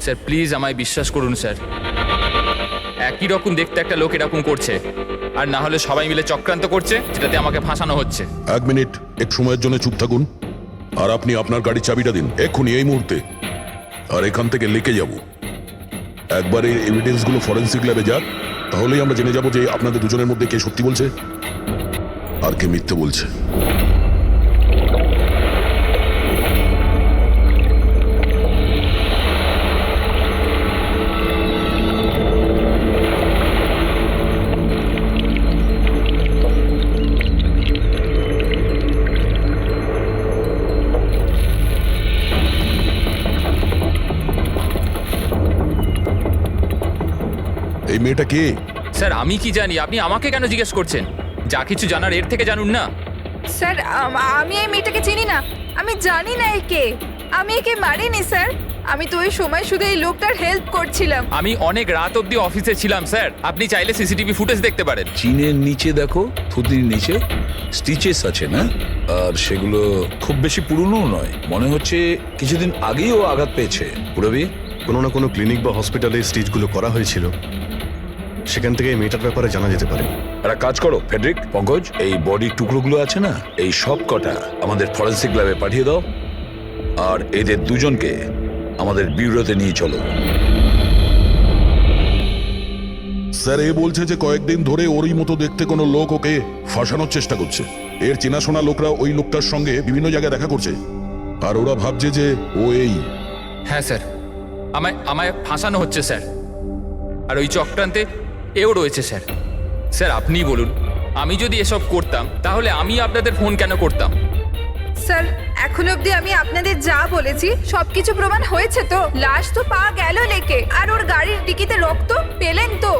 Sir please আমায় বিশ্বাস করুন স্যার, একই রকম দেখতে একটা লোক এরকম করছে, আর না হলে সবাই মিলে চক্রান্ত করছে যেটাতে আমাকে ফাঁসানো হচ্ছে। এক মিনিট, এক সময়ের জন্য চুপ থাকুন। আর আপনি আপনার গাড়ির চাবিটা দিন এক্ষুনি, এই মুহূর্তে। আর এখান থেকে লিখে যাব। একবার এই এভিডেন্সগুলো ফরেন্সিক ল্যাবে যাক, তাহলেই আমরা জেনে যাব যে আপনাদের দুজনের মধ্যে কে সত্যি বলছে আর কে মিথ্যে বলছে। এই মেয়েটা কে? স্যার আমি কি জানি, আপনি আমাকে কেন জিজ্ঞেস করছেন? যা কিছু জানার এর থেকে জানুন না। স্যার আমি এই মেয়েটাকে চিনি না, আমি জানি না একে, আমি একে মারিনি স্যার। আমি তো ওই সময় শুধু এই লোকটার হেল্প করছিলাম। আমি অনেক রাত অবধি অফিসে ছিলাম স্যার, আপনি চাইলে সিসিটিভি ফুটেজ দেখতে পারেন। চিনের নিচে দেখো, থুতির নিচে স্টিচেস আছে না? আর সেগুলো খুব বেশি পুরনো নয়, মনে হচ্ছে কিছুদিন আগেই ও আঘাত পেয়েছে। পুরবি কোনো না কোনো ক্লিনিক বা হসপিটালে স্টিচগুলো করা হয়েছিল, সেখান থেকে এই মেয়েটার ব্যাপারে জানা যেতে পারে। একটা কাজ করো ফেডরিক, পঙ্কজ, এই বডির টুকরোগুলো আছে না, এই সব কটা আমাদের ফরেন্সিক ল্যাবে পাঠিয়ে দাও। আর এদের দুজনকে আমাদের ব্যুরোতে নিয়ে চলো। স্যার এ বলছে যে কয়েকদিন ধরে ওরই মতো দেখতে কোনো লোক ওকে ফাঁসানোর চেষ্টা করছে। এর চেনাশোনা লোকরা ওই লোকটার সঙ্গে বিভিন্ন জায়গায় দেখা করছে, আর ওরা ভাবছে যে ও এই। হ্যাঁ স্যার, আমায় ফাঁসানো হচ্ছে স্যার, আর ওই চক্রান্তে এও রয়েছে স্যার। স্যার আপনি বলুন, আমি যদি এসব করতাম তাহলে আমি আপনাদের ফোন কেন করতাম? স্যার এখন অবধি আমি আপনাদের যা বলেছি সবকিছু প্রমাণ হয়েছে তো। লাশ তো পাওয়া গেল লেকে, আর ওর গাড়ির ডিকিতে রক্ত পেলেন তো।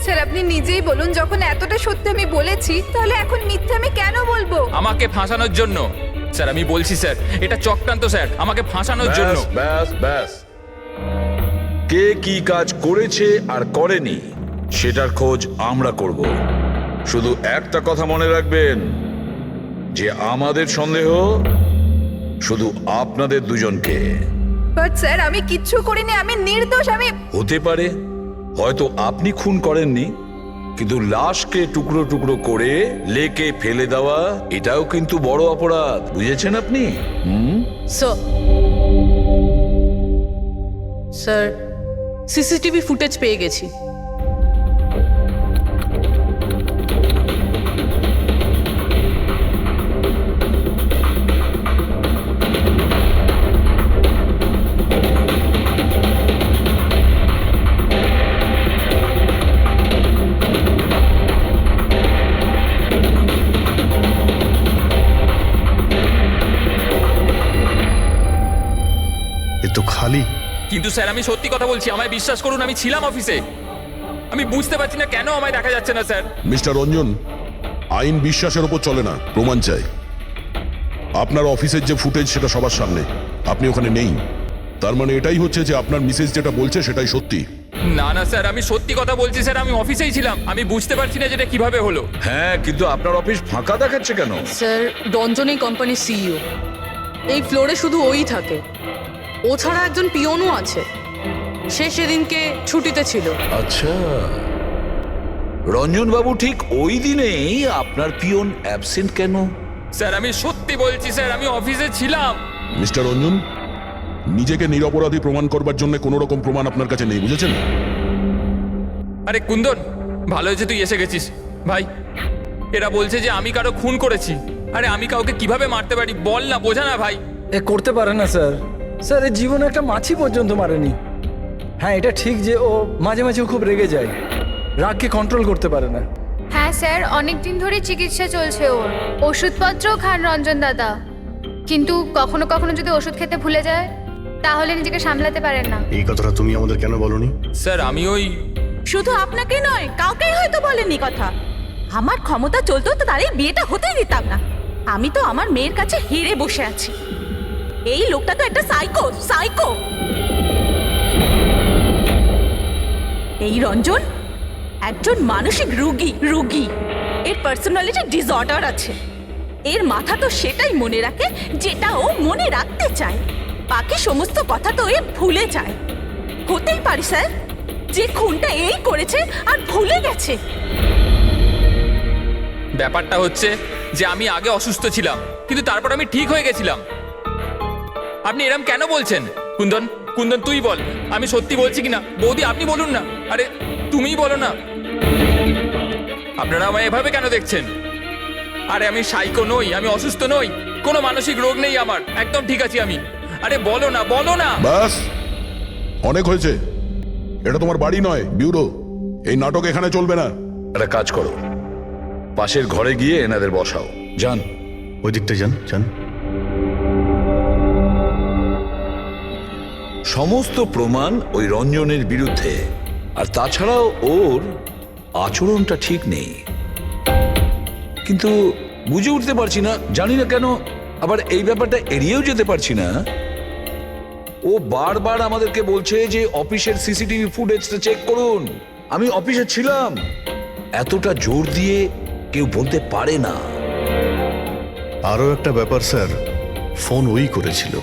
স্যার আপনি নিজেই বলুন, যখন এতটা সত্যি আমি বলেছি তাহলে এখন মিথ্যে আমি কেন বলবো? আমাকে ফাঁসানোর জন্য স্যার, আমি বলছি স্যার এটা চক্রান্ত স্যার, আমাকে ফাঁসানোর জন্য। ব্যাস ব্যাস, কে কি কাজ করেছে আর করেনি সেটার খোঁজ আমরা করব। শুধু একটা কথা মনে রাখবেন, যে আমাদের সন্দেহ শুধু আপনাদের দুজনকে। বাট স্যার আমি কিচ্ছু করিনি, আমি নির্দোষ। আমি হতে পারে হয়তো আপনি খুন করেননি, কিন্তু লাশকে টুকরো টুকরো করে লেকে ফেলে দেওয়া এটাও কিন্তু বড় অপরাধ, বুঝেছেন আপনি? স্যার সিসিটিভি ফুটেজ পেয়ে গেছি। এ তো খালি। কিন্তু স্যার আমি সত্যি কথা বলছি, আমায় বিশ্বাস করুন, আমি ছিলাম অফিসে। আমি বুঝতে পারছি না কেন আমায় দেখা যাচ্ছে না স্যার। মিস্টার রঞ্জন, আইন বিশ্বাসের উপর চলে না, প্রমাণ চাই। আপনার অফিসের যে ফুটেজ সেটা সবার সামনে, আপনি ওখানে নেই, তার মানে এটাই হচ্ছে যে আপনার মিসেস যেটা বলছে সেটাই সত্যি। না না স্যার, আমি সত্যি কথা বলছি স্যার, আমি অফিসেই ছিলাম। আমি বুঝতে পারছি না যেটা কিভাবে হলো। হ্যাঁ, কিন্তু আপনার অফিস ফাঁকা দেখাচ্ছে কেন? স্যার রঞ্জন এই কোম্পানির সিইও, এই ফ্লোরে শুধু ওই থাকে, ও ছাড়া একজন পিয়নও আছে, সে সেদিনকে ছুটিতে ছিল। আচ্ছা, রঞ্জন বাবু ঠিক ওই দিনেই আপনার পিয়ন অ্যাবসেন্ট কেন? স্যার আমি সত্যি বলছি স্যার, আমি অফিসে ছিলাম। মিস্টার রঞ্জন, নিজেকে নিরপরাধী প্রমাণ করবার জন্য কোনো রকম প্রমাণ আপনার কাছে নেই, বুঝেছেন? আরে কুন্দন, ভালো হয়েছে তুই এসে গেছিস ভাই। এরা বলছে যে আমি কারো খুন করেছি। আরে আমি কাউকে কিভাবে মারতে পারি বল না, বোঝা না ভাই। এ করতে পারে না স্যার। স্যার এর জীবনে একটা মাছি পর্যন্ত মারেনি। হ্যাঁ এটা ঠিক যে ও মাঝে মাঝে খুব রেগে যায়, রাগকে কন্ট্রোল করতে পারে না। হ্যাঁ স্যার, অনেক দিন ধরে চিকিৎসা চলছে ওর, ওষুধপত্রও খান রঞ্জন দাদা, কিন্তু কখনো কখনো যদি ওষুধ খেতে ভুলে যায় তাহলে নিজেকে সামলাতে পারেন না। এই কথাটা তুমি আমাদের কেন বলনি? স্যার আমি ওই শুধু আপনাকে নয়, কাউকেই হয়তো বলেনি কথা। আমার ক্ষমতা চলতো তো তার এই বিয়েটা হতেই দিতাম না। আমি তো আমার মেয়ের কাছে হেরে বসে আছি। এই লোকটা তো একটা সাইকো সাইকো। এই রঞ্জন একজন মানসিক রোগী। এর পার্সোনালিটি ডিসঅর্ডার আছে। এর মাথা তো সেটাই মনে রাখে যেটা ও মনে রাখতে চায়, বাকি সমস্ত কথা তো এ ভুলে যায়। হতেই পারে স্যার, যে খুনটা এই করেছে আর ভুলে গেছে। ব্যাপারটা হচ্ছে যে আমি আগে অসুস্থ ছিলাম, কিন্তু তারপর আমি ঠিক হয়ে গেছিলাম। আপনি এরম কেন বলছেন? কুন্দন, কুন্দন তুই বল, আমি সত্যি বলছি কিনা। বৌদি আপনি বলুন না, আরে তুমিই বলো না। আপনারা আমায় এভাবে কেন দেখছেন? আরে আমি সাইকো নই, আমি অসুস্থ নই, কোনো মানসিক রোগ নেই আমার, একদম ঠিক আছি আমি। আরে বলো না, বলো না। ব্যাস, অনেক হয়েছে। এটা তোমার বাড়ি নয়, ব্যুরো। এই নাটক এখানে চলবে না। একটা কাজ করো, পাশের ঘরে গিয়ে এনাদের বসাও। যান। ওই দিকটা যান যান। সমস্ত প্রমাণ ওই রঞ্জনের বিরুদ্ধে, আর তাছাড়াও ওর আচরণটা ঠিক নেই। কিন্তু বুঝে উঠতে পারছি না, জানি না কেন আবার এই ব্যাপারটা এড়িয়েও যেতে পারছি না। ও বারবার আমাদেরকে বলছে যে অফিসের সিসিটিভি ফুটেজটা চেক করুন। আমি অফিসে ছিলাম। এতটা জোর দিয়ে কেউ বলতে পারে না। আরও একটা ব্যাপার স্যার, ফোন ওই করেছিল।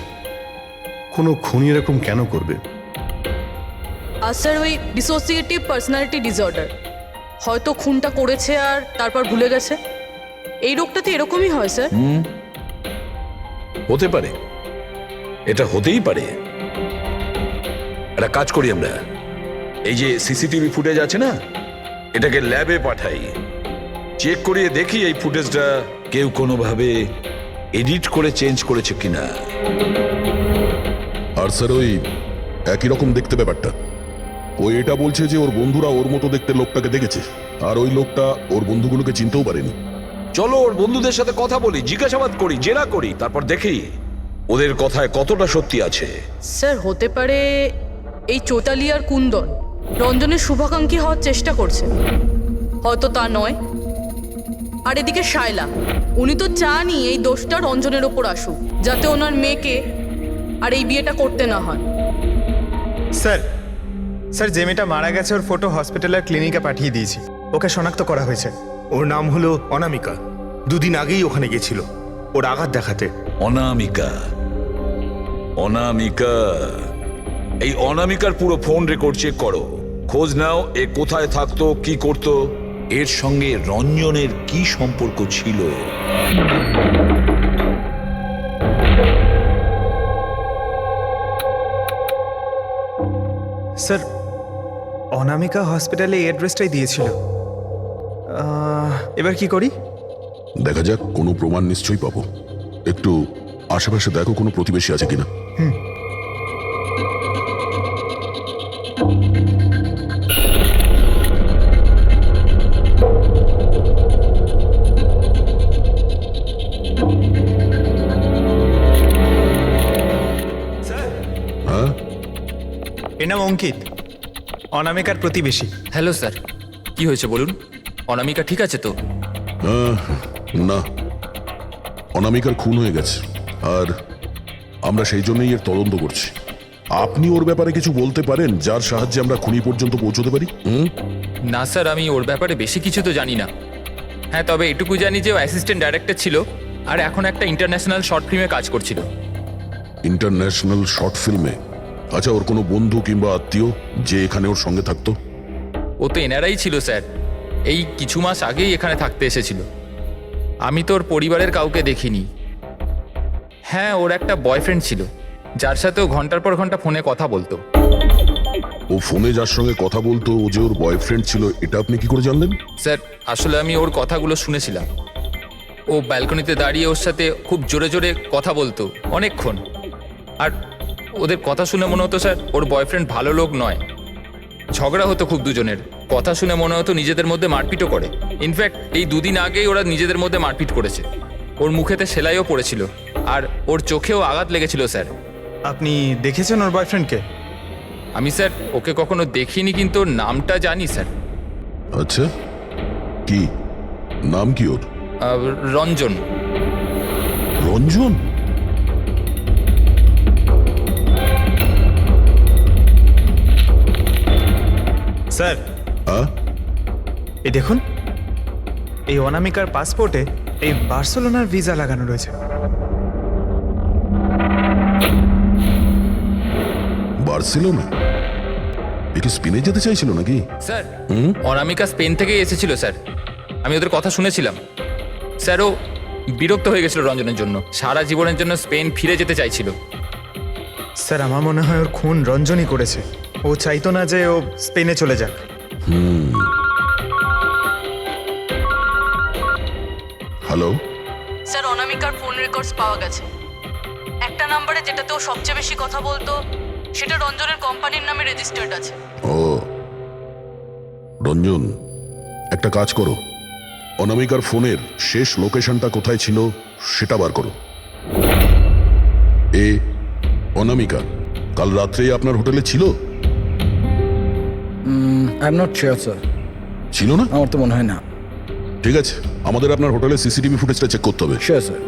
কোনো খুনি এরকম কেন করবে? আর স্যার ওই ডিসোসিয়েটিভ পার্সোনালিটি ডিসঅর্ডার, হয়তো খুনটা করেছে আর তারপর ভুলে গেছে। এই রোগটাতে এরকমই হয় স্যার। হতে পারে, এটা হতেই পারে। একটা কাজ করি আমরা, এই যে সিসিটিভি ফুটেজ আছে না, এটাকে ল্যাবে পাঠাই, চেক করিয়ে দেখি এই ফুটেজটা কেউ কোনোভাবে এডিট করে চেঞ্জ করেছে কিনা। আর স্যার ওই একই রকম দেখতে ব্যাপারটা। ও এটা বলছে যে ওর বন্ধুরা ওর মতো দেখতে লোকটাকে দেখেছে, আর ওই লোকটা ওর বন্ধুগুলোকে চিনতেও পারেনি। চলো ওর বন্ধুদের সাথে কথা বলি, জিজ্ঞাসাবাদ করি, জেরা করি, তারপর দেখি ওদের কথায় কতটা সত্যি আছে। স্যার হতে পারে এই চৈতালি আর কুন্দন রঞ্জনের শুভাকাঙ্ক্ষী হওয়ার চেষ্টা করছে, হয়তো তা নয়। আর এদিকে শায়লা, উনি তো চানই এই দোষটা রঞ্জনের ওপর আসুক, যাতে ওনার মেয়েকে আর এই বিয়েটা করতে না হয়। স্যার, স্যার যে মেয়েটা মারা গেছে ওর ফটো হসপিটালের ক্লিনিকে পাঠিয়ে দিয়েছি। ওকে শনাক্ত করা হয়েছে। ওর নাম হলো অনামিকা। দুদিন আগেই ওখানে গেছিল ওর আঘাত দেখাতে। অনামিকা, অনামিকা, এই অনামিকার পুরো ফোন রেকর্ড চেক করো, খোঁজ নাও এ কোথায় থাকতো, কি করতো, এর সঙ্গে রঞ্জনের কি সম্পর্ক ছিল। স্যার অনামিকা হসপিটালে এই অ্যাড্রেসটাই দিয়েছিল। এবার কি করি? দেখা যাক, কোনো প্রমাণ নিশ্চয়ই পাবো। একটু আশেপাশে দেখো কোনো প্রতিবেশী আছে কিনা। হ্যাঁ, এর নাম অঙ্কিত, অনামিকার প্রতিবেশী। হ্যালো স্যার, কি হয়েছে বলুন? অনামিকা ঠিক আছে তো? না, অনামিকার খুন হয়ে গেছে, আর আমরা সেই জন্যই এর তদন্ত করছি। আপনি ওর ব্যাপারে কিছু বলতে পারেন যার সাহায্যে আমরা খুনি পর্যন্ত পৌঁছতে পারি? না স্যার, আমি ওর ব্যাপারে বেশি কিছু তো জানি না। হ্যাঁ, তবে এটুকু জানি যে ও অ্যাসিস্ট্যান্ট ডাইরেক্টর ছিল আর এখন একটা ইন্টারন্যাশনাল শর্ট ফিল্মে কাজ করছিল। ইন্টারন্যাশনাল শর্ট ফিল্মে? আচ্ছা, ওর কোনো বন্ধু কিংবা আত্মীয় যে এখানে ওর সঙ্গে থাকতো? ও তো এনারাই ছিল স্যার, এই কিছু মাস আগেই এখানে থাকতে এসেছিল। আমি তো ওর পরিবারের কাউকে দেখিনি। হ্যাঁ, ওর একটা বয়ফ্রেন্ড ছিল যার সাথে ও ঘন্টার পর ঘন্টা ফোনে কথা বলতো। ও ফোনে যার সঙ্গে কথা বলতো ও যে ওর বয়ফ্রেন্ড ছিল, এটা আপনি কি করে জানলেন? স্যার আসলে আমি ওর কথাগুলো শুনেছিলাম। ও ব্যালকনিতে দাঁড়িয়ে ওর সাথে খুব জোরে জোরে কথা বলতো অনেকক্ষণ। আর ওদের কথা শুনে মনে হতো স্যার ওর বয়ফ্রেন্ড ভালো লোক নয়। ঝগড়া হতো খুব দুজনের। কথা শুনে মনে হতো নিজেদের মধ্যে মারপিটও করে। ইনফ্যাক্ট এই দুদিন আগেই ওরা নিজেদের মধ্যে মারপিট করেছে। ওর মুখেতে সেলাইও পড়েছিল আর ওর চোখেও আঘাত লেগেছিল স্যার। আপনি দেখেছেন ওর বয়ফ্রেন্ডকে? আমি স্যার ওকে কখনো দেখিনি, কিন্তু ওর নামটা জানি স্যার। আচ্ছা, কি নাম কি ওর? রঞ্জন। রঞ্জন? স্যার, হ্যাঁ, এই দেখুন, এই অনামিকার পাসপোর্টে এই বার্সেলোনার ভিসা লাগানো রয়েছে। বার্সেলোনা? এ কি স্পেনে যেতে চাইছিল নাকি? স্যার অনামিকা স্পেন থেকে এসেছিল স্যার, আমি ওদের কথা শুনেছিলাম। স্যার ও বিরক্ত হয়ে গেছিল রঞ্জনের জন্য, সারা জীবনের জন্য স্পেন ফিরে যেতে চাইছিল। স্যার আমার মনে হয় ওর খুন রঞ্জনই করেছে। ও চাইতো না যে ও স্পেনে চলে যাক। হ্যালো, স্যার অনামিকার ফোন রেকর্ডস পাওয়া গেছে। একটা নাম্বারে যেটাতে ও সবচেয়ে বেশি কথা বলতো সেটা রঞ্জনের কোম্পানির নামে রেজিস্টার্ড আছে। ও রঞ্জন, একটা কাজ করো, অনামিকার ফোনের শেষ লোকেশনটা কোথায় ছিল সেটা বার করো। এ অনামিকা কাল রাত্রে আপনার হোটেলে ছিল? I am not sure sir, ছিল না? আমার তো মনে হয় না। ঠিক আছে, আমাদের আপনার হোটেলের সিসিটিভি ফুটেজটা চেক করতে হবে। Sure sir.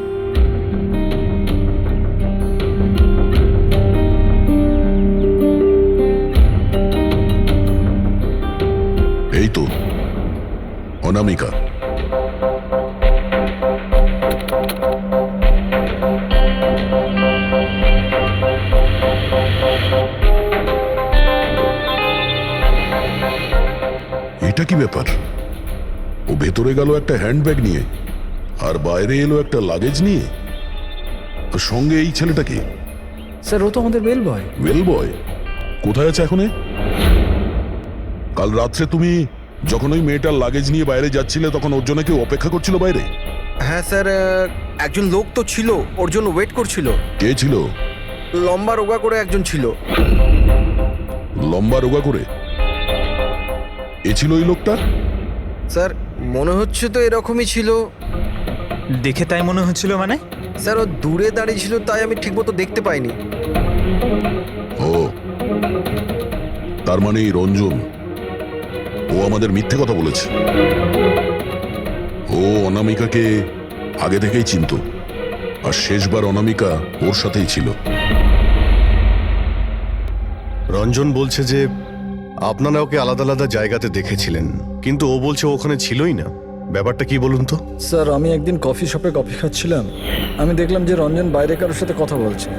এই তো অনামিকা। এটা কি ব্যাপার? ও ভেতরে গেল একটা হ্যান্ডব্যাগ নিয়ে, আর বাইরে এলো একটা লাগেজ নিয়ে। আর সঙ্গে এই ছেলেটাকে, স্যার ও তো আমাদের বেল বয়। ওয়েল বয় কোথায় আছে এখন? কাল রাত্রে তুমি যখন ওই মেয়েটার লাগেজ নিয়ে বাইরে যাচ্ছিলে তখন ওর জন্য কেউ অপেক্ষা করছিল বাইরে? হ্যাঁ স্যার, একজন লোক তো ছিল, ওর জন্য ওয়েট করছিল। কে ছিল? লম্বা রোগা করে একজন ছিল। লম্বা রোগা করে? এ ছিল ওই লোকটা? স্যার মনে হচ্ছে তো এরকমই ছিল। দেখে তাই মনে হচ্ছিল মানে? স্যার ও দূরে দাঁড়িয়ে ছিল, তাই আমি ঠিকমতো দেখতে পাইনি। ও, তার মানে এই রঞ্জন, ও আমাদের মিথ্যে কথা বলেছে। ও অনামিকাকে আগে থেকেই চিনতো, আর শেষবার অনামিকা ওর সাথেই ছিল। রঞ্জন বলছে যে আপনারা ওকে আলাদা আলাদা জায়গাতে দেখেছিলেন, কিন্তু ও বলছে ওখানে ছিলই না। ব্যাপারটা কি বলুন তো? স্যার আমি একদিন কফি শপে কফি খাচ্ছিলাম, আমি দেখলাম যে রঞ্জন বাইরে কারোর সাথে কথা বলছে।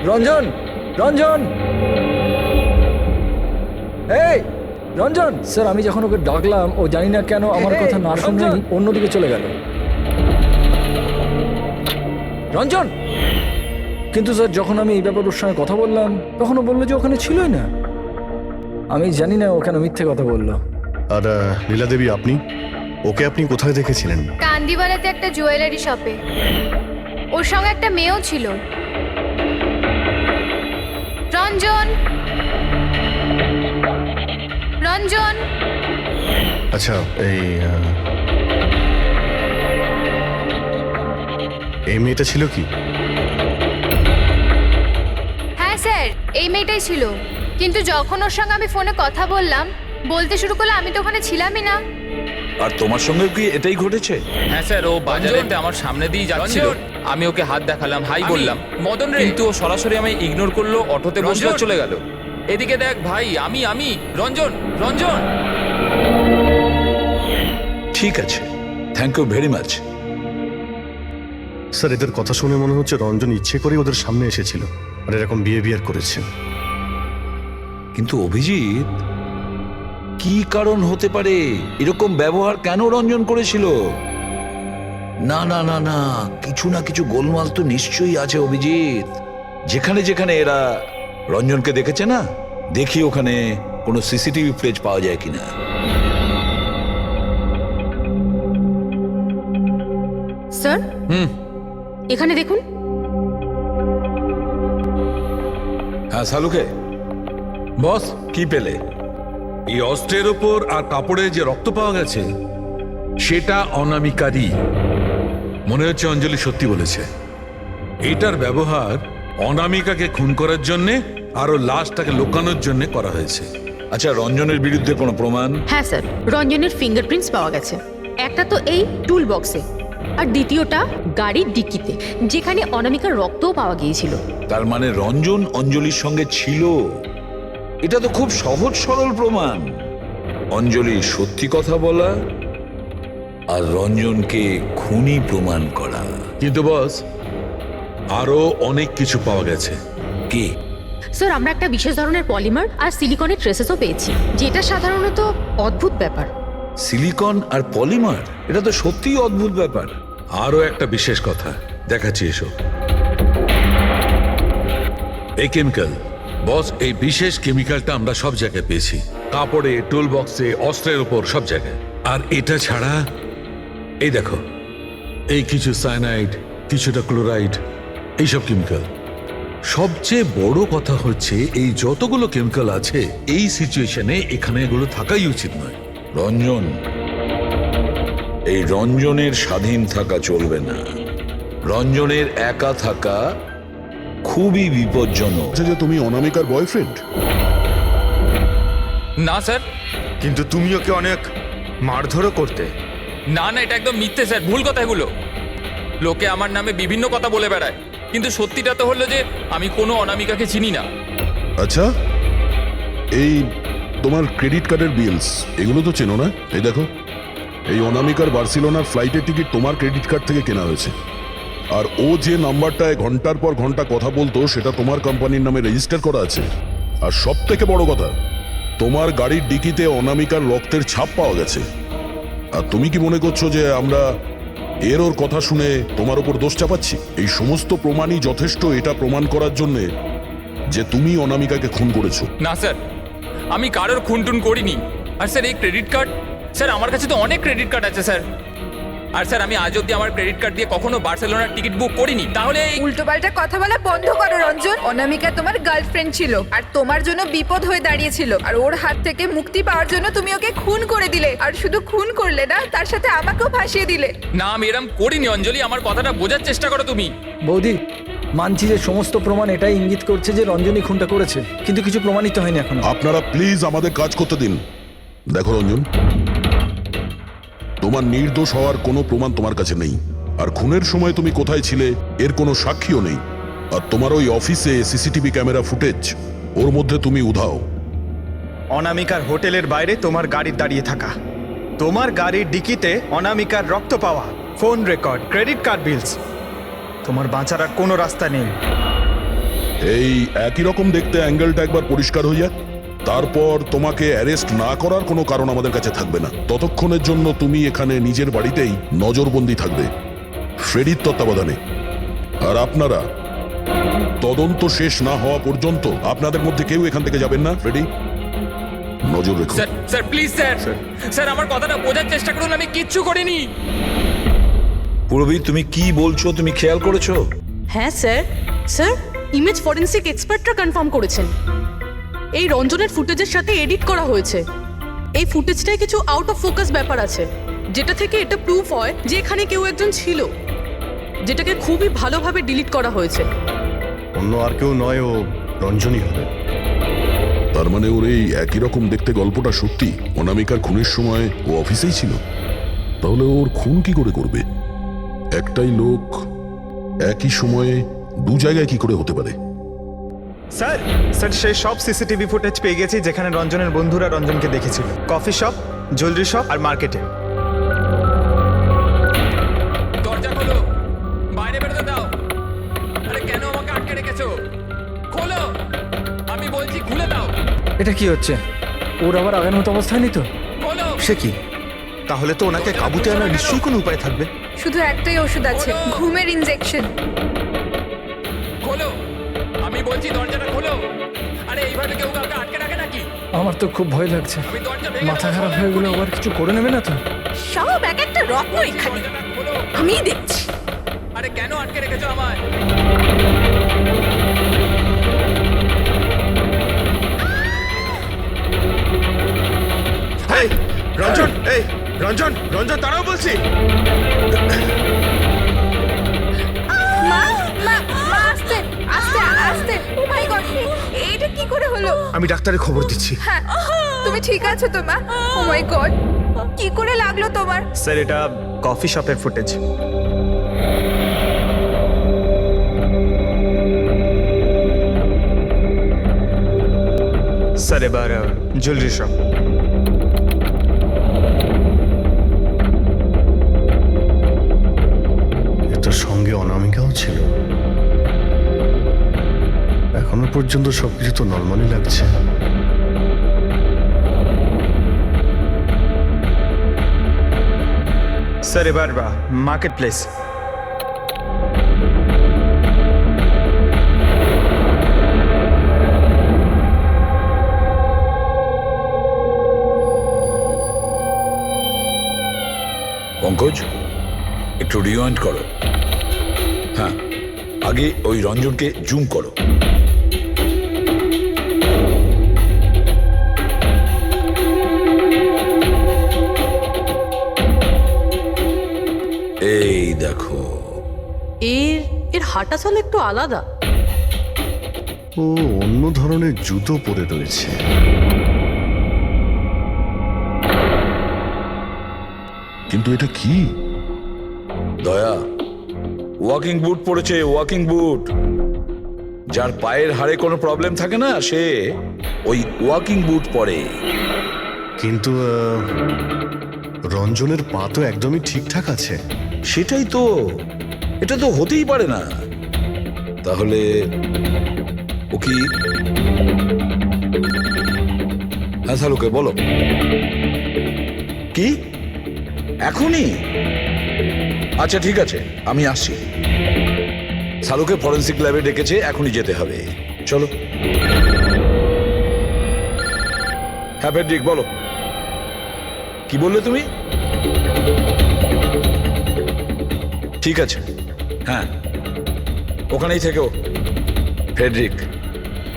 রঞ্জন, রঞ্জন, এই রঞ্জন! স্যার আমি যখন ওকে ডাকলাম ও জানি না কেন আমার কথা না শুনে অন্যদিকে চলে গেল। রঞ্জন! কিন্তু স্যার যখন আমি এই ব্যাপারে ওর সঙ্গে কথা বললাম তখন ও বললো যে ওখানে ছিলই না। আমি জানি না ওখানে মিথ্যে কথা বললো। আর লীলা দেবী, আপনি ওকে আপনি কোথায় দেখেছিলেন? কান্দিওয়ালাতে একটা জুয়েলারি শপে। ওর সঙ্গে একটা মেয়েও ছিল। রঞ্জন, রঞ্জন! আচ্ছা, এই মেয়েটা ছিল কি? হ্যাঁ স্যার, এই মেয়েটাই ছিল। কিন্তু যখন ওর সঙ্গে আমি ফোনে কথা বললাম, বলতে শুরু করলো আমি তো ওখানে ছিলামই না। আর তোমার সঙ্গে কি এটাই ঘটেছে? হ্যাঁ স্যার, ও বাজারেতে আমার সামনে দিয়ে যাচ্ছিল, আমি ওকে হাত দেখালাম, হাই বললাম, মদন রে, কিন্তু ও সরাসরি আমায় ইগনোর করলো, অটোতে বসলো, চলে গেল। এদিকে দেখ ভাই, আমি রঞ্জন, রঞ্জন! ঠিক আছে, thank you very much. Sir এদের কথা শুনে মনে হচ্ছে রঞ্জন ইচ্ছে করে ওদের সামনে এসেছিল আর এরকম বিহেভিয়ার করেছে। কিন্তু অভিজিৎ, কি কারণ হতে পারে? এরকম ব্যবহার কেন রঞ্জন করেছিল? না না না না, কিছু না কিছু গোলমাল তো নিশ্চয়ই আছে অভিজিৎ। যেখানে যেখানে এরা রঞ্জনকে দেখেছে না, দেখি ওখানে কোনো সিসিটিভি ফুটেজ পাওয়া যায় কিনা। স্যার এখানে দেখুন। হ্যাঁ শালুকে, বস, কি পেলে? এই অস্ত্রের ওপর আর কাপড়ে যে রক্ত পাওয়া গেছে সেটা অনামিকারই। মনে হচ্ছে অঞ্জলি সত্যি বলেছে। এটার ব্যবহার অনামিকাকে খুন করার জন্যে আর ওর লাশটাকে লুকানোর জন্য করা হয়েছে। আচ্ছা, রঞ্জনের বিরুদ্ধে কোনো প্রমাণ? হ্যাঁ স্যার, রঞ্জনের ফিঙ্গারপ্রিন্টস পাওয়া গেছে। একটা তো এই টুল বক্সে, আর দ্বিতীয়টা গাড়ির ডিক্কিতে, যেখানে অনামিকার রক্তও পাওয়া গিয়েছিল। তার মানে রঞ্জন অঞ্জলির সঙ্গে ছিল। এটা তো খুব সহজ সরল প্রমাণ। অঞ্জলি সত্যি কথা বলা আর রঞ্জনকে খুনি প্রমাণ করা। কিন্তু বস, আরো অনেক কিছু পাওয়া গেছে। কি? স্যার আমরা একটা বিশেষ ধরনের পলিমার আর সিলিকনের ট্রেসেসও পেয়েছি, যেটা সাধারণত অদ্ভুত ব্যাপার। সিলিকন আর পলিমার, এটা তো সত্যিই অদ্ভুত ব্যাপার। আরও একটা বিশেষ কথা দেখাচ্ছি, এসো। এই কেমিক্যাল, বস, এই বিশেষ কেমিক্যালটা আমরা সব জায়গায় পেয়েছি, কাপড়ে, টুল বক্সে, অস্ত্রের ওপর, সব জায়গায়। আর এটা ছাড়া এই দেখো, এই কিছু সায়ানাইড, কিছুটা ক্লোরাইড, এইসব কেমিক্যাল। সবচেয়ে বড় কথা হচ্ছে এই যতগুলো কেমিক্যাল আছে এই সিচুয়েশনে এখানে এগুলো থাকাই উচিত নয়। রঞ্জন, এই রঞ্জনের স্বাধীন থাকা চলবে না। রঞ্জনের একা থাকা খুবই বিপজ্জনক। আচ্ছা, যে তুমি অনামিকার বয়ফ্রেন্ড? না স্যার। কিন্তু তুমি ওকে অনেক মারধরও করতে। না না, এটা একদম মিথ্যে স্যার, ভুল কথা এগুলো। লোকে আমার নামে বিভিন্ন কথা বলে বেড়ায়, কিন্তু সত্যিটা তো হলো যে আমি কোনো অনামিকাকে চিনি না। আচ্ছা, এই তোমার ক্রেডিট কার্ডের বিলস এগুলো তো চেনো না? এই দেখো, এই অনামিকার বার্সেলোনার ফ্লাইটের টিকিট তোমার ক্রেডিট কার্ড থেকে কেনা হয়েছে। আর ও যে নাম্বারটায় ঘন্টার পর ঘন্টা কথা বলতো সেটা তোমার কোম্পানির নামে রেজিস্টার করা আছে। আর সব থেকে বড় কথা, তোমার গাড়ির ডিকিতে অনামিকার রক্তের ছাপ পাওয়া গেছে। আর তুমি কি মনে করছো যে আমরা ওর কথা শুনে তোমার উপর দোষ চাপাচ্ছি? এই সমস্ত প্রমাণই যথেষ্ট এটা প্রমাণ করার জন্য যে তুমি অনামিকাকে খুন করেছো। না স্যার, আমি কারোর খুনটুন করিনি। আর স্যার এই ক্রেডিট কার্ড, স্যার আমার কাছে তো অনেক ক্রেডিট কার্ড আছে স্যার। আর স্যার আমি আজ অব্দি আমার ক্রেডিট কার্ড দিয়ে কখনো বার্সেলোনার টিকিট বুক করিনি। তাহলে উল্টোপাল্টা কথা বলা বন্ধ করো রঞ্জন। অনামিকা তোমার গার্লফ্রেন্ড ছিল আর তোমার জন্য বিপদ হয়ে দাঁড়িয়েছিল, আর ওর হাত থেকে মুক্তি পাওয়ার জন্য তুমি ওকে খুন করে দিলে। আর শুধু খুন করলে না, তার সাথে আমাকেও ফাঁসিয়ে দিলে। না, আমি এরম করিনি অঞ্জলি, আমার কথাটা বোঝার চেষ্টা করো তুমি। বৌদি, মানছি যে সমস্ত প্রমাণ এটাই ইঙ্গিত করছে যে রঞ্জনী খুনটা করেছে, কিন্তু কিছু প্রমাণিত হয়নি এখনো। আপনারা প্লিজ আমাদের কাজ করতে দিন। দেখো রঞ্জন, তোমার নির্দোষ হওয়ার কোনো প্রমাণ তোমার কাছে নেই। আর খুনের সময় তুমি কোথায় ছিলে এর কোনো সাক্ষীও নেই। আর তোমার ওই অফিসে সিসিটিভি ক্যামেরা ফুটেজ, ওর মধ্যে তুমি উধাও। অনামিকার হোটেলের বাইরে তোমার গাড়ির দাঁড়িয়ে থাকা, তোমার গাড়ির ডিকিতে অনামিকার রক্ত পাওয়া, ফোন রেকর্ড, ক্রেডিট কার্ড বিলস, তোমার বাঁচার আর কোনো রাস্তা নেই। এই একই রকম দেখতে অ্যাঙ্গেলটা একবার পরিষ্কার হয়ে যাক, তারপর তোমাকে অ্যারেস্ট না করার কোনো কারণ আমাদের কাছে থাকবে না। ততক্ষণের জন্য তুমি এখানে নিজের বাড়িতেই নজরবন্দি থাকবে, ফ্রেডির তত্ত্বাবধানে। আর আপনারা তদন্ত শেষ না হওয়া পর্যন্ত আপনাদের মধ্যে কেউ এখান থেকে যাবেন না। ফ্রেডি, নজর রেখো। Sir sir please sir, sir আমার কথাটা বোঝার চেষ্টা করুন, আমি কিচ্ছু করিনি। পূরবী, তুমি কি বলছো তুমি খেয়াল করেছো? হ্যাঁ স্যার। স্যার, ইমেজ ফরেন্সিক এক্সপার্টরা কনফার্ম করেছেন এই রঞ্জনের ফুটেজের সাথে এডিট করা হয়েছে। এই ফুটেজটায় কিছু আউট অফ ফোকাস ব্যাপার আছে, যেটা থেকে এটা প্রুফ হয় যে এখানে কেউ একজন ছিল, যেটাকে খুবই ভালোভাবে ডিলিট করা হয়েছে। অন্য আর কেউ নয়, ও রঞ্জনই হবে। তার মানে ওর এই একই রকম দেখতে গল্পটা সত্যি? অনামিকার খুনের সময় ও অফিসেই ছিল? তাহলে ওর খুন কি করে করবে? একটাই লোক একই সময়ে দু জায়গায় কি করে হতে পারে? স্যার, স্যার সেই সব সিসিটিভি ফুটেজ পেয়ে গেছি যেখানে রঞ্জনের বন্ধুরা রঞ্জনকে দেখেছিল। কফি শপ, জুয়েলারি শপ আর মার্কেটে। দরজা খোলো, বাইরে বেরোতে দাও। আরে কেন আমাকে আটকে রেখেছো? খোলো, আমি বলছি খুলে দাও। এটা কি হচ্ছে? ওর আবার আগের মতো অবস্থায় নেই তো? খোলো। সে কি? তাহলে তো ওনাকে কাবুতে আনার নিশ্চয়ই কোনো উপায় থাকবে। শুধু একটাই ওষুধ আছে, ঘুমের ইনজেকশন। খোলো, আমি বলছি দরজাটা খোলো। আরে এইভাবে কেউ কাউকে আটকে রাখে নাকি? আমার তো খুব ভয় লাগছে, মাথা খারাপ হয়ে গেলে আবার কিছু করে নেবে না তো? সব এক একটা রত্ন এখানে, আমি দেখছি। আরে কেন আটকে রেখেছো আমায়? এই রঞ্জন, এই রঞ্জন, রঞ্জন দাঁড়াও বলছি। মা, মা, মা, আস্তে আস্তে আস্তে। ও মাই গড, এইটা কি করে হলো? আমি ডাক্তারের খবর দিচ্ছি। হ্যাঁ, তুমি ঠিক আছো তো মা? ও মাই গড, কি করে লাগলো তোমার? স্যার, এটা কফি শপের ফুটেজ। স্যার, এবার জুয়েলারি শপ। এটার সঙ্গে অনামিকাও ছিল। এখন এখনো পর্যন্ত সবকিছু তো নর্মালি লাগছে। স্যার এবার মার্কেট প্লেস। পঙ্কজ, একটু রিওয়াইন্ড করো। হ্যাঁ, আগে ওই রঞ্জনকে জুম করো। এই দেখো, এর হাঁটা চল একটু আলাদা। ও অন্য ধরনের জুতো পরে রয়েছে। কিন্তু এটা কি? দয়া ওয়াকিং বুট পরেছে, ওয়াকিং বুট। যার পায়ের হাড়ে কোনো প্রবলেম থাকে না, সে ওই ওয়াকিং বুট পরে। কিন্তু রঞ্জনের পা তো একদমই ঠিকঠাক আছে। সেটাই তো, এটা তো হতেই পারে না। তাহলে ও কি? হ্যাঁ শালুকে বলো, কি এখনই? আচ্ছা ঠিক আছে, আমি আসছি। শালুকে ফরেন্সিক ল্যাবে ডেকেছে, এখনই যেতে হবে। চলো। হ্যাঁ ফেডরিক বলো, কি বললে তুমি? ঠিক আছে, হ্যাঁ ওখানেই থেকো। ফ্রেডরিক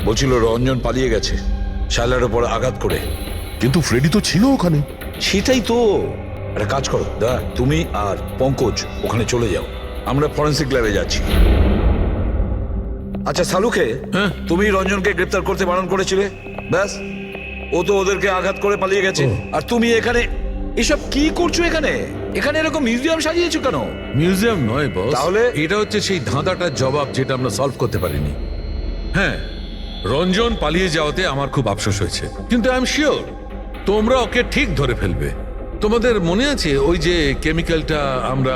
বলছিল রঞ্জন পালিয়ে গেছে শায়লার ওপর আঘাত করে। কিন্তু ফ্রেডি তো ছিল ওখানে। সেটাই তো। একটা কাজ করো দা, তুমি আর পঙ্কজ ওখানে চলে যাও, আমরা ফরেন্সিক ল্যাবে যাচ্ছি। আচ্ছা শালুকে, তুমি রঞ্জনকে গ্রেপ্তার করতে বারণ করেছিলে, ব্যাস ও তো ওদেরকে আঘাত করে পালিয়ে গেছে। আর তুমি এখানে এসব কি করছো? এখানে এখানে এরকম মিউজিয়াম সাজিয়েছো কেন? মিউজিয়াম নয় বস, তাহলে? এটা হচ্ছে সেই ধাঁধাটার জবাব যেটা আমরা সলভ করতে পারিনি। হ্যাঁ, রঞ্জন পালিয়ে যাওয়াতে আমার খুব আফসোস হয়েছে, কিন্তু আই এম শিওর তোমরা ওকে ঠিক ধরে ফেলবে। তোমাদের মনে আছে ওই যে কেমিক্যালটা আমরা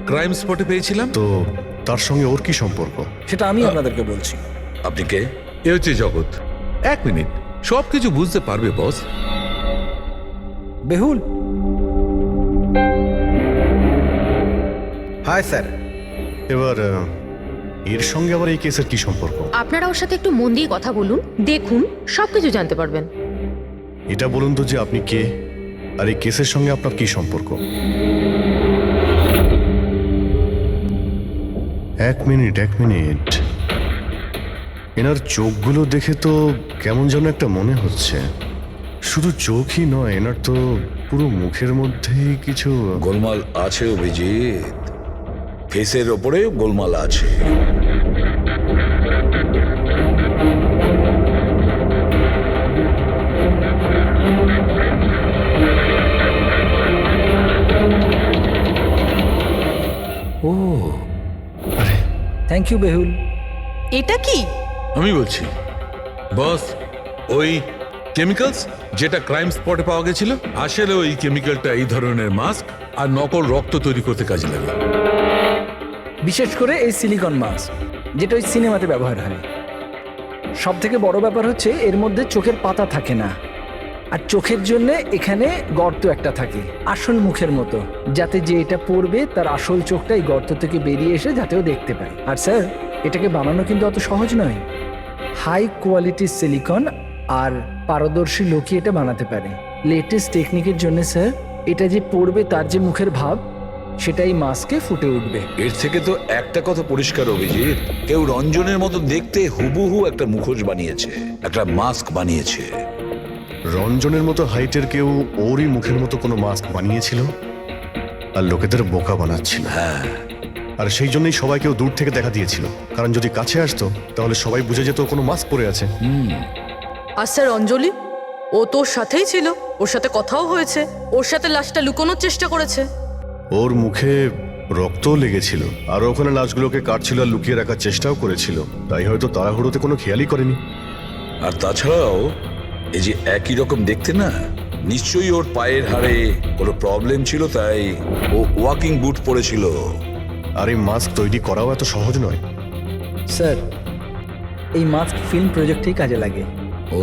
ক্রাইম স্পটে পেয়েছিলাম? তো তার সঙ্গে ওর কি সম্পর্ক? সেটা আমি আপনাদেরকে বলছি। আপনি কে? এ হচ্ছে জগৎ। এক মিনিট, সবকিছু বুঝতে পারবে বস। বেহুল, হাই স্যার। এবার এর সঙ্গে আবার এই কেসের কি সম্পর্ক? আপনারা ওর সাথে একটু মন দিয়ে কথা বলুন, দেখুন সবকিছু জানতে পারবেন। এটা বলুন তো যে আপনি কে, আর এই কেসের সঙ্গে আপনার কি সম্পর্ক? এক মিনিট। এনার চোখগুলো দেখে তো কেমন যেন একটা মনে হচ্ছে। শুধু চোখই নয়, এনার তো পুরো মুখের মধ্যেই কিছু গোলমাল আছে অভিজিৎ, ফেসের ওপরে গোলমাল আছে। ও আরে থ্যাংক ইউ বেহুল। এটা কি? আমি বলছি বস, ওই কেমিক্যালস যেটা ক্রাইম স্পটে পাওয়া গেছিল, আসলে ওই কেমিক্যালটা এই ধরনের মাস্ক আর নকল রক্ত তৈরি করতে কাজে লাগে। বিশেষ করে এই সিলিকন মাস্ক, যেটা ওই সিনেমাতে ব্যবহার হয়। সব থেকে বড় ব্যাপার হচ্ছে এর মধ্যে চোখের পাতা থাকে না, আর চোখের জন্য এখানে গর্ত একটা থাকে আসল মুখের মতো, যাতে যে এটা পড়বে তার আসল চোখটা এই গর্ত থেকে বেরিয়ে এসে যাতেও দেখতে পায়। আর স্যার, এটাকে বানানো কিন্তু অত সহজ নয়। হাই কোয়ালিটির সিলিকন আর পারদর্শী লোকই এটা বানাতে পারে। লেটেস্ট টেকনিকের জন্য স্যার, এটা যে পড়বে তার যে মুখের ভাব, সেটাই মাস্কে ফুটে উঠবে। এর থেকে তো একটা কথা পরিষ্কার অভিজিৎ, কেউ রঞ্জনের মতো দেখতে হুবহু একটা মুখোশ বানিয়েছে, একটা মাস্ক বানিয়েছে। রঞ্জনের মতো হাইটের কেউ ওরই মুখের মতো কোনো মাস্ক বানিয়েছিল আর লোকেদের বোকা বানাচ্ছিল। হ্যাঁ, আর সেই জন্যই সবাইকেও দূর থেকে দেখা দিয়েছিল, কারণ যদি কাছে আসতো তাহলে সবাই বুঝে যেত কোনো মাস্ক পরে আছে। আর স্যার অঞ্জলি, ও তোর সাথেই ছিল, ওর সাথে কথাও হয়েছে, ওর সাথে লাশটা লুকোনোর চেষ্টা করেছে। ওর মুখে রক্তও লেগেছিল, আর ওখানে লাশগুলোকে কাটছিল আর লুকিয়ে রাখার চেষ্টাও করেছিল, তাই হয়তো তাড়াহুড়োতে কোনো খেয়ালই করেনি। আর তাছাড়াও এই যে একই রকম দেখতে না, নিশ্চয়ই ওর পায়ের হাড়ে কোনো প্রবলেম ছিল, তাই ও ওয়াকিং বুট পরেছিল। আর এই মাস্ক তৈরি করাও এত সহজ নয়। স্যার, এই মাস্ক ফিল্ম প্রজেক্টেই কাজে লাগে। ও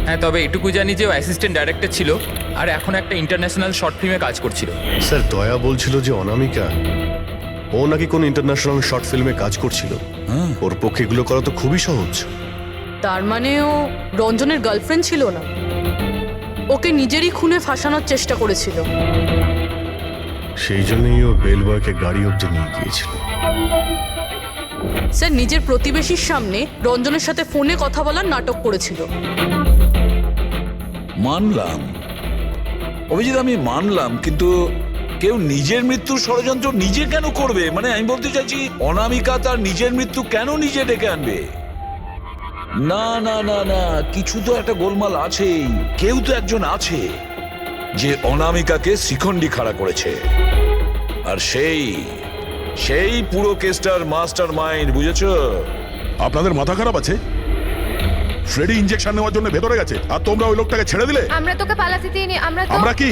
হ্যাঁ, তবে এটুকু জানি যে ও অ্যাসিস্ট্যান্ট ডাইরেক্টর ছিল আর এখন একটা ইন্টারন্যাশনাল শর্ট ফিল্মে কাজ করছিল। স্যার দয়া বলছিল যে অনামিকা ও নাকি কোন ইন্টারন্যাশনাল শর্ট ফিল্মে কাজ করছিল। ওর পক্ষে এগুলো করা তো খুবই সহজ। তার মানে ও রঞ্জনের গার্লফ্রেন্ড ছিল না, ওকে নিজেরই খুনে ফাঁসানোর চেষ্টা করেছিল। সেই জন্যই ও বেলবয়কে গাড়ি অব্দি নিয়ে গিয়েছিল। স্যার নিজের প্রতিবেশীর সামনে রঞ্জনের সাথে ফোনে কথা বলার নাটক করেছিল। মানলাম অভিজিৎ, আমি মানলাম, কিন্তু কেউ নিজের মৃত্যুর ষড়যন্ত্র নিজে কেন করবে? মানে আমি বলতে চাইছি, অনামিকা তার নিজের মৃত্যু কেন নিজে ডেকে আনবে? না না না না, কিছু তো একটা গোলমাল আছেই। কেউ তো একজন আছে যে অনামিকাকে শিখণ্ডি খাড়া করেছে, আর সেই পুরো কেসটার মাস্টার মাইন্ড, বুঝেছো? আপনাদের মাথা খারাপ আছে? ফ্রেডি ইনজেকশন নেওয়ার জন্য ভেতরে গেছে আর তোমরা ওই লোকটাকে ছেড়ে দিলে। আমরা তোকে পালাতে দিইনি, আমরা কি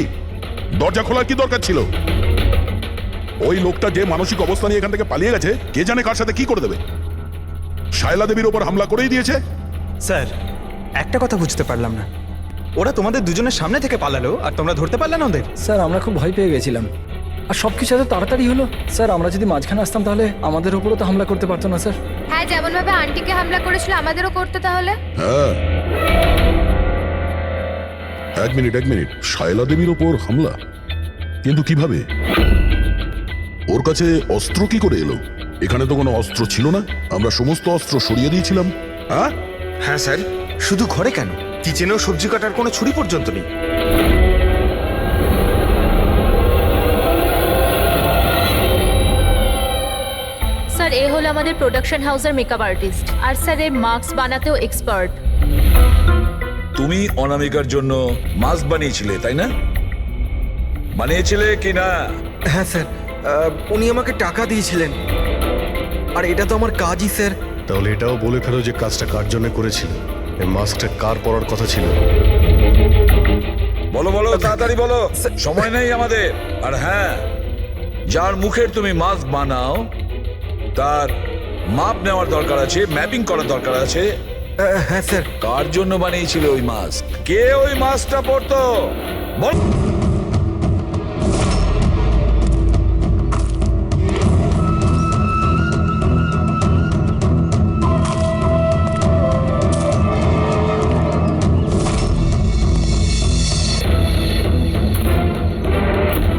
দরজা খোলার কি দরকার ছিল? ওই লোকটা যে মানসিক অবস্থা নিয়ে এখান থেকে পালিয়ে গেছে, কে জানে কার সাথে কি করে দেবে। শায়লা দেবীর ওপর হামলা করেই দিয়েছে। স্যার একটা কথা বুঝতে পারলাম না, ওরা তোমাদের দুজনের সামনে থেকে পালালো আর তোমরা ধরতে পারলে না ওদের? স্যার আমরা খুব ভয় পেয়ে গেছিলাম, আর সব কিছু এত তাড়াতাড়ি হলো। স্যার আমরা যদি মাঝখানে আসতাম তাহলে আমাদের উপরও তো হামলা করতে পারতো না স্যার। হ্যাঁ, যেমন ভাবে আন্টিকে হামলা করেছিল আমাদেরও করতে তাহলে। হ্যাঁ, এক মিনিট, শায়লা দেবীর ওপর হামলা? কিন্তু কিভাবে? ওর কাছে অস্ত্র কি করে এলো? এখানে তো কোনো অস্ত্র ছিল না, আমরা সমস্ত অস্ত্র সরিয়ে দিয়েছিলাম। হ্যাঁ স্যার, শুধু ঘরে কেন, কিচেনেও সবজি কাটার কোনো ছুরি পর্যন্ত নেই। স্যার এ হলো আমাদের প্রোডাকশন হাউসের মেকআপ আর্টিস্ট, আর স্যার এ মাস্ক বানাতেও এক্সপার্ট। তুমি অনামিকার জন্য মাস্ক বানিয়েছিলে, তাই না? বানিয়েছিলে কি না? হ্যাঁ স্যার, উনি আমাকে টাকা দিয়েছিলেন, আর এটা তো আমার কাজই স্যার। তাহলে এটাও বলে ফেলো যে কাজটা কার জন্য করেছিল, এই মাস্কটা কার পরার কথা ছিল। বলো তাড়াতাড়ি বলো, সময় নেই আমাদের। আর হ্যাঁ, যার মুখের তুমি মাস্ক বানাও তার মাপ নেওয়ার দরকার আছে, ম্যাপিং করার দরকার আছে। হ্যাঁ স্যার। কার জন্য বানিয়েছিল ওই মাস্ক? কে ওই মাস্কটা পরতো বল।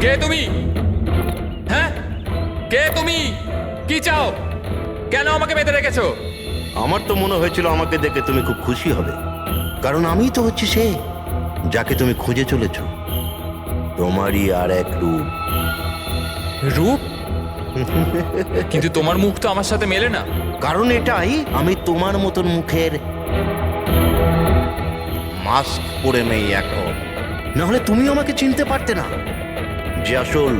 কে তুমি? হ্যাঁ, কে তুমি? কি চাও? কেন আমাকে বেঁধে রেখেছো? আমার তো মনে হয়েছিল আমাকে দেখে তুমি খুব খুশি হবে, কারণ আমিই তো হচ্ছি সে যাকে তুমি খুঁজে চলেছ। তোমারই আর এক রূপ। রূপ? কিন্তু তোমার মুখ তো আমার সাথে মেলে না। কারণ এটাই, আমি তোমার মতন মুখের মাস্ক পরে নেই এখন, নাহলে তুমি আমাকে চিনতে পারতে না যে আসল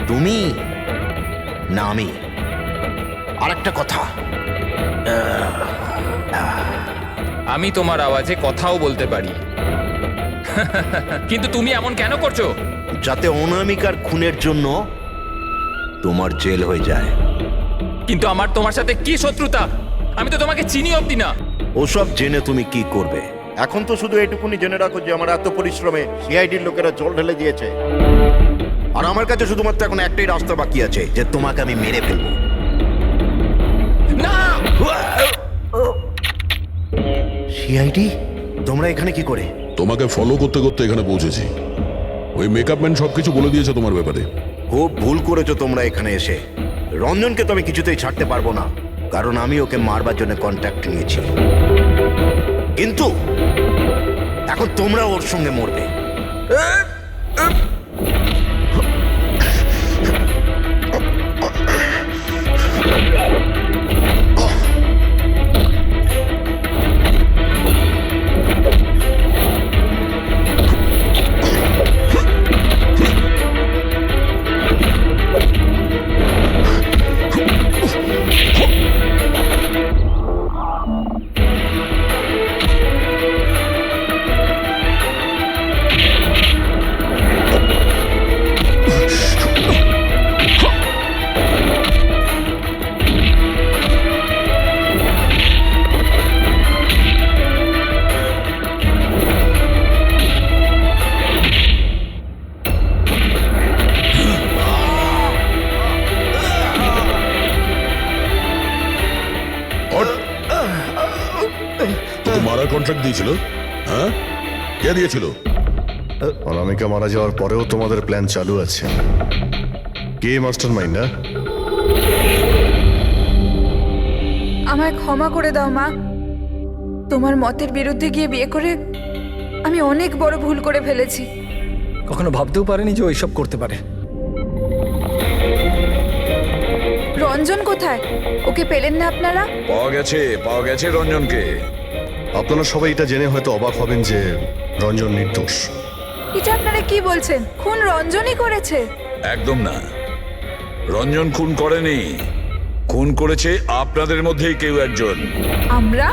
তুমি না আমি। আর একটা কথা, আমি তোমার আওয়াজে কথাও বলতে পারি। কিন্তু তুমি এমন কেন করছো? যাতে অনামিকার খুনের জন্য তোমার জেল হয়ে যায়। কিন্তু আমার তোমার সাথে কি শত্রুতা? আমি তো তোমাকে চিনি অবধি না। ওসব জেনে তুমি কি করবে? এখন তো শুধু এটুকুনি জেনে রাখো যে আমার এত পরিশ্রমে সিআইডির লোকেরা জল ঢেলে দিয়েছে, আর আমার কাছে শুধুমাত্র এখন একটাই রাস্তা বাকি আছে, যে তোমাকে আমি মেরে ফেলবো। না! সিআইডি, তোমরা এখানে কি করে? তোমাকে ফলো করতে করতে এখানে পৌঁছেছি। ওই মেকআপ ম্যান সবকিছু বলে দিয়েছে তোমার ব্যাপারে। খুব ভুল করেছো তোমরা এখানে এসে। রঞ্জনকে তো আমি কিছুতেই ছাড়তে পারবো না, কারণ আমি ওকে মারবার জন্য কন্ট্যাক্ট নিয়েছি। কিন্তু এখন তোমরা ওর সঙ্গে মরবে। কন্ট্রাক্ট দিয়েছিল? হ্যাঁ, কে দিয়েছিল? অনামিকা মারা যাওয়ার পরেও তোমাদের প্ল্যান চালু আছে। কে মাস্টার মাইন্ড? আমায় ক্ষমা করে দাও মা। তোমার মতের বিরুদ্ধে গিয়ে বিয়ে করে আমি অনেক বড় ভুল করে ফেলেছি। কখনো ভাবতেও পারেনি যে ও এইসব করতে পারে। রঞ্জন কোথায়? ওকে পেলেন না আপনারা? পাওয়া গেছে রঞ্জনকে। আপনারা সবাই এটা জেনে হয়তো অবাক হবেন যে রঞ্জন নির্দোষ। এটা আপনারা কি বলছেন? খুন রঞ্জনই করেছে? একদম না, রঞ্জন খুন করেনি। খুন করেছে আপনাদের মধ্যেই কেউ একজন। আমরা?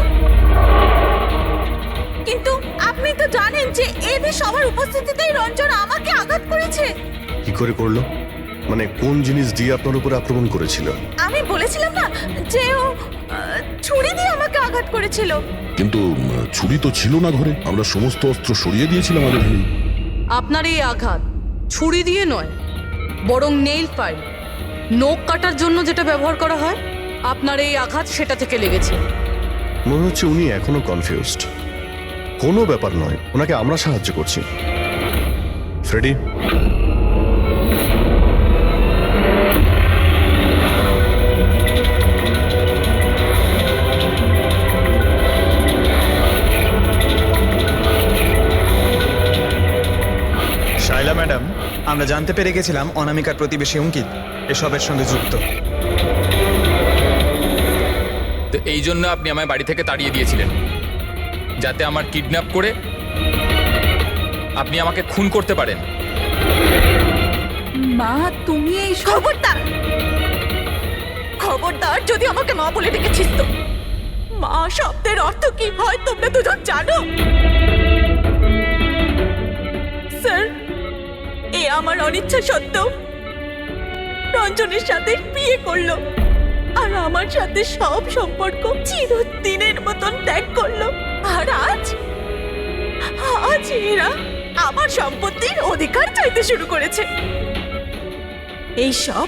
কিন্তু আপনি তো জানেন যে এদের সবার উপস্থিতিতেই রঞ্জন আমাকে আঘাত করেছে। কি করে করলো? মানে কোন জিনিস দিয়ে আপনার উপর আক্রমণ করেছিল? আমি বলেছিলাম না যে ও ছুরি দিয়ে আমাকে আঘাত করেছিল। কিন্তু ছুরি তো ছিল না ঘরে, আমরা সমস্ত অস্ত্র সরিয়ে দিয়েছিলাম আগে থেকেই। আপনার এই আঘাত ছুরি দিয়ে নয়, বরং নেইল ফাইল, নখ কাটার জন্য যেটা ব্যবহার করা হয়, আপনার এই আঘাত সেটা থেকে লেগেছে। মনে হচ্ছে উনি এখনো কনফিউজড। কোনো ব্যাপার নয়, ওনাকে আমরা সাহায্য করছি। ফ্রেডি, শাইলা ম্যাডাম, আমরা জানতে পেরে গেছিলাম অনামিকার প্রতিবেশী অঙ্কিত এসবের সঙ্গে যুক্ত। তো এই জন্য আপনি আমায় বাড়ি থেকে তাড়িয়ে দিয়েছিলেন, যাতে আমার কিডন্যাপ করে আপনি আমাকে খুন করতে পারেন। মা, তুমি এই খবরদার, খবরদার, যদি আমাকে মা বলে ডেকেছিস তো। মা শব্দের অর্থ কি হয় তোমরা দুজন জানো? স্যার, এ আমার অনিচ্ছা সত্ত্বেও রঞ্জনের সাথে বিয়ে করলো আর আমার সাথে সব সম্পর্ক চিরদিনের মতন ত্যাগ করলো। আর আজ এরা আমার সম্পত্তির অধিকার চাইতে শুরু করেছে। এই সব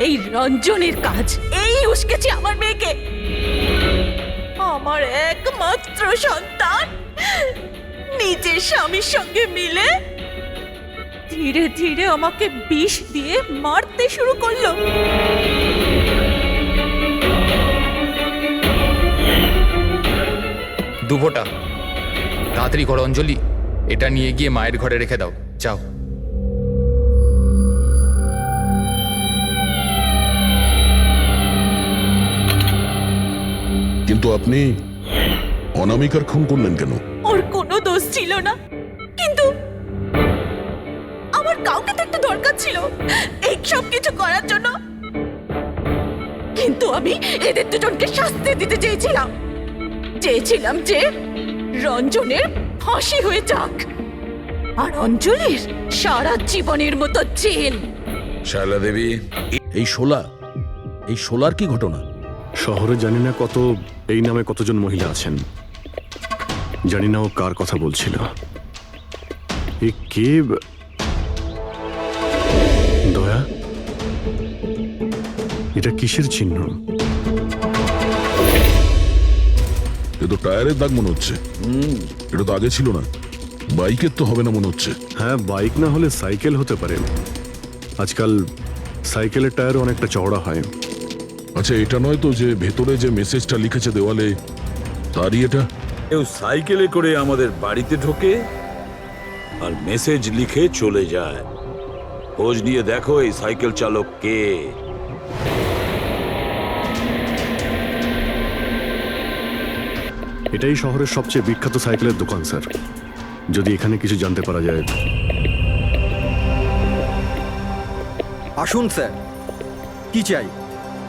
এই রঞ্জনের কাজ। এই উস্কেছে আমার মেয়েকে, আমার একমাত্র সন্তান, নিজের স্বামীর সঙ্গে মিলে ধীরে ধীরে আমাকে বিষ দিয়ে মারতে শুরু করলো। দুভোটা তাড়াতাড়ি করো অঞ্জলি, এটা নিয়ে গিয়ে মায়ের ঘরে রেখে দাও, যাও। কিন্তু আপনি অনামিকার খুন করলেন কেন? ওর কোনো দোষ ছিল না, কিন্তু আমার কাউকে তো একটা দরকার ছিল এই সব কিছু করার জন্য। কিন্তু আমি এদের দুজনকে শাস্তি দিতে চেয়েছিলাম যে রঞ্জনের ফাঁসি হয়ে যাক আর অঞ্জলির সারা জীবনের মতো জেল। শায়লা দেবী, এই শোলার কি ঘটনা? শহরে জানি না এই নামে কতজন মহিলা আছেন, জানি না ও কার কথা বলছিল। এ কে? দয়া, এটা কিসের চিহ্ন? এ তো টায়ারের দাগ মনে হচ্ছে। এটা তো আগে ছিল না। বাইকের তো হবে না মনে হচ্ছে। হ্যাঁ, বাইক না হলে সাইকেল হতে পারে। আজকাল সাইকেলের টায়ারও অনেকটা চওড়া হয়। আচ্ছা, এটা নয় তো যে ভেতরে যে মেসেজটা লিখেছে দেওয়ালে, তারই এটা? কেউ সাইকেলে করে আমাদের বাড়িতে ঢোকে আর মেসেজ লিখে চলে যায়। খোঁজ নিয়ে দেখো এই সাইকেল চালক কে। এটাই শহরের সবচেয়ে বিখ্যাত সাইকেলের দোকান স্যার, যদি এখানে কিছু জানতে পারা যায়। আসুন স্যার, কি চাই?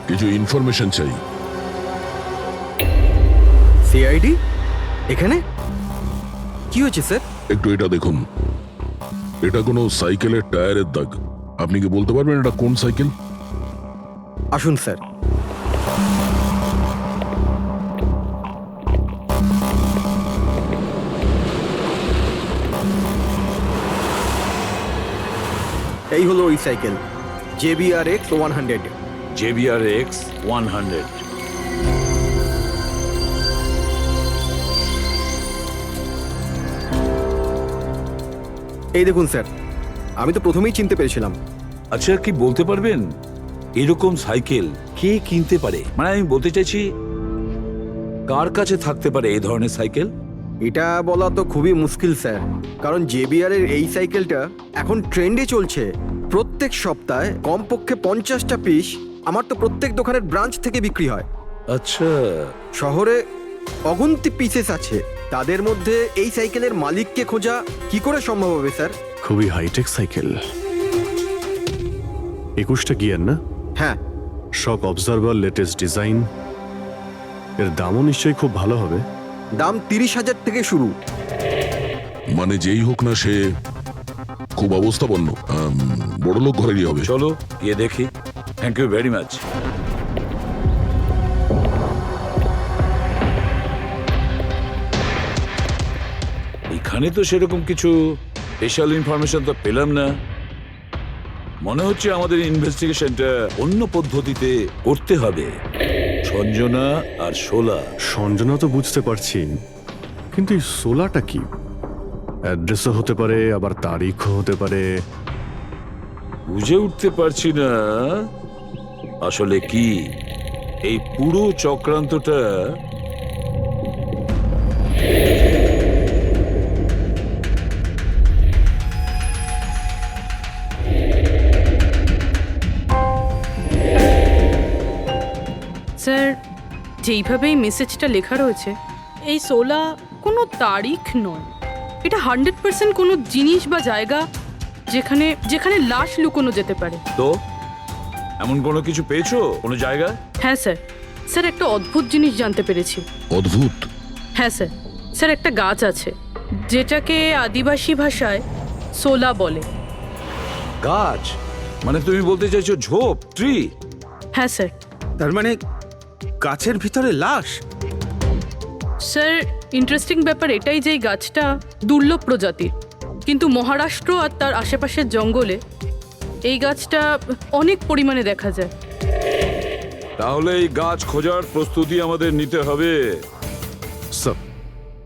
কিছু ইনফরমেশন চাই। সিআইডি এখানে? কি হয়েছে স্যার? একটু এটা দেখুন, এটা কোনো সাইকেলের টায়ারের দাগ। আপনি কি বলতে পারবেন এটা কোন সাইকেল? আসুন স্যার। এই হলো ওই সাইকেল, JBRX 100। এই দেখুন স্যার, আমি তো প্রথমেই চিনতে পেরেছিলাম। আচ্ছা, কি বলতে পারবেন এরকম সাইকেল কে কিনতে পারে? মানে আমি বলতে চাইছি, কার কাছে থাকতে পারে এই ধরনের সাইকেল? এটা বলা তো খুবই মুশকিল স্যার, কারণ জেবিআর এর এই সাইকেলটা এখন ট্রেন্ডে চলছে। প্রত্যেক সপ্তাহে কমপক্ষে 50টা পিস আমার তো প্রত্যেক দোকানের ব্রাঞ্চ থেকে বিক্রি হয়। আচ্ছা, শহরে অগুন্তি পিসেস আছে, তাদের মধ্যে এই সাইকেলের মালিককে খোঁজা কি করে সম্ভব হবে স্যার? খুবই হাইটেক সাইকেল। 21টা গিয়ার না? হ্যাঁ। শক অবজারভার, লেটেস্ট ডিজাইন। এর দামও নিশ্চয়ই খুব ভালো হবে। দাম 30,000 থেকে শুরু। মানে যেই হোক না সে খুব অবস্থাপন্ন, বড় লোক ঘরেরই হবে। চলো গিয়ে দেখি। Thank you very much. এখানে তো সেরকম কিছু স্পেশাল ইনফরমেশন তো পেলাম না। মনে হচ্ছে আমাদের ইনভেস্টিগেশনটা অন্য পদ্ধতিতে করতে হবে। সঞ্জনা আর শোলা। সঞ্জনা তো বুঝতে পারছি, কিন্তু এই সোলাটা কি? অ্যাড্রেসও হতে পারে, আবার তারিখও হতে পারে। বুঝে উঠতে পারছি না আসলে কি এই পুরো চক্রান্তটা। স্যার, যেইভাবে এই মেসেজটা লেখা রয়েছে, এই সোলা কোনো তারিখ নয়। এটা 100% কোনো জিনিস বা জায়গা যেখানে যেখানে লাশ লুকোনো যেতে পারে। তো এমন কোনো কিছু পেয়েছো কোনো জায়গা? হ্যাঁ স্যার। স্যার, একটা অদ্ভুত জিনিস জানতে পেরেছি। অদ্ভুত? হ্যাঁ স্যার। স্যার, একটা গাছ আছে যেটাকে আদিবাসী ভাষায় সোলা বলে। গাছ? মানে তুমি বলতে চাইছো ঝোপ, ট্রি? হ্যাঁ স্যার। তার মানে গাছের ভিতরে লাশ? স্যার, ইন্টারেস্টিং ব্যাপার এটাই যে এই গাছটা দুর্লভ প্রজাতির, কিন্তু মহারাষ্ট্র আর তার আশেপাশের জঙ্গলে এই গাছটা অনেক পরিমাণে দেখা যায়। তাহলে এই গাছ খোঁজার প্রস্তুতি আমাদের নিতে হবে। স্যার।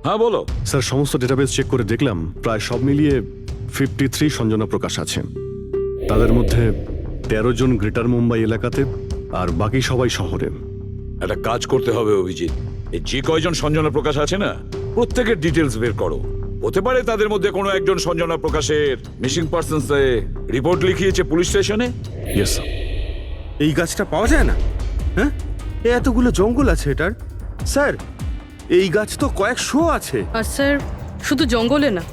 হ্যাঁ বলো। স্যার, সমস্ত ডেটাবেস চেক করে দেখলাম, প্রায় সব মিলিয়ে 53 সঞ্জনা প্রকাশ আছে। তাদের মধ্যে 13 জন গ্রেটার মুম্বাই এলাকাতে, আর বাকি সবাই শহরে। একটা কাজ করতে হবে অভিজিৎ, এই যে কয়জন সঞ্জনা প্রকাশ আছে না, প্রত্যেকের ডিটেলস বের করো। হতে পারে তাদের মধ্যে কোনো একজন সঞ্জনা প্রকাশের মিসিং পারসনস রিপোর্ট লিখিয়েছে পুলিশ স্টেশনে। Yes sir. এই গাছটা পাওয়া যায় না? হ্যাঁ, এতগুলো জঙ্গল আছে এটার। স্যার, এই গাছ তো কয়েকশো আছে। আর স্যার, শুধু জঙ্গলে না,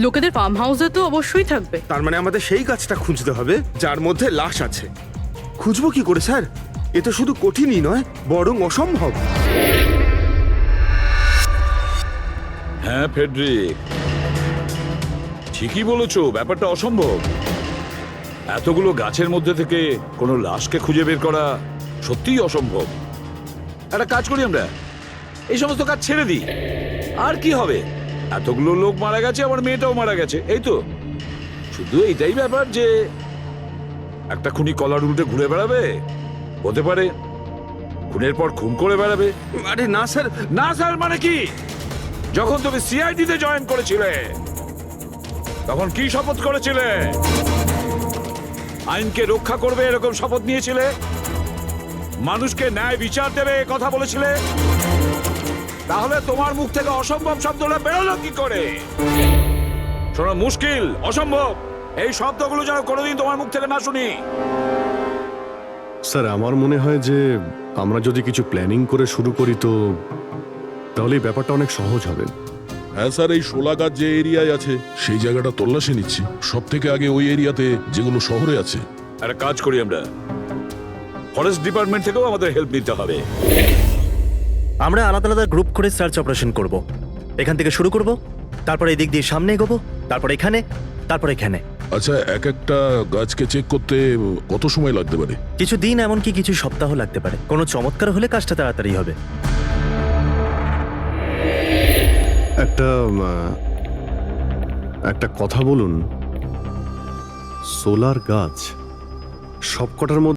লোকেদের ফার্ম হাউসে তো অবশ্যই থাকবে। তার মানে আমাদের সেই গাছটা খুঁজতে হবে যার মধ্যে লাশ আছে। খুঁজবো কি করে স্যার? এ তো শুধু কঠিনই নয়, বরং অসম্ভব। হ্যাঁ ফেডরিক, ঠিকই বলেছো, ব্যাপারটা অসম্ভব। এতগুলো গাছের মধ্যে থেকে কোনো লাশকে খুঁজে বের করা সত্যিই অসম্ভব। একটা কাজ করি আমরা, এই সমস্ত কাজ ছেড়ে দিই। আর কি হবে, এতগুলো লোক মারা গেছে, আমার মেয়েটাও মারা গেছে, এই তো। শুধু এইটাই ব্যাপার যে একটা খুনি কলার উল্টে ঘুরে বেড়াবে, হতে পারে খুনের পর খুন করে বেড়াবে। আরে না স্যার। না স্যার মানে কি? যখন তুমি সিআইডিতে জয়েন করেছিলে তখন কি শপথ করেছিলে? আইনকে রক্ষা করবে এরকম শপথ নিয়েছিলে? মানুষকে ন্যায় বিচার দেবে কথা বলেছিলে? তাহলে তোমার মুখ থেকে অসম্ভব শব্দটা বেরোলো কি করে? শোনো, মুশকিল, অসম্ভব, এই শব্দগুলো যেন কোনোদিন তোমার মুখ থেকে না শুনি। স্যার, আমার মনে হয় যে আমরা যদি কিছু প্ল্যানিং করে শুরু করি তো তাহলে এই ব্যাপারটা অনেক সহজ হবে। হ্যাঁ স্যার, এই শোলা গাছ যে এরিয়ায় আছে সেই জায়গাটা তল্লাশি নিচ্ছি। সব থেকে আগে ওই এরিয়াতে যেগুলো শহরে আছে। একটা কাজ করি আমরা, ফরেস্ট ডিপার্টমেন্ট থেকেও আমাদের হেল্প নিতে হবে। আমরা আলাদা আলাদা গ্রুপ করে সার্চ অপারেশন করব। এখান থেকে শুরু করব, তারপর এই দিক দিয়ে সামনে এগোবো, তারপর এখানে, তারপর এখানে। আচ্ছা, এক একটা গাছকে চেক করতে কত সময় লাগতে পারে? কিছু দিন, এমনকি কিছু সপ্তাহ লাগতে পারে। কোনো চমৎকার হলে কাজটা তাড়াতাড়ি হবে। একটা কথা বলুন, সোলার গাছ সবকটার মধ্যে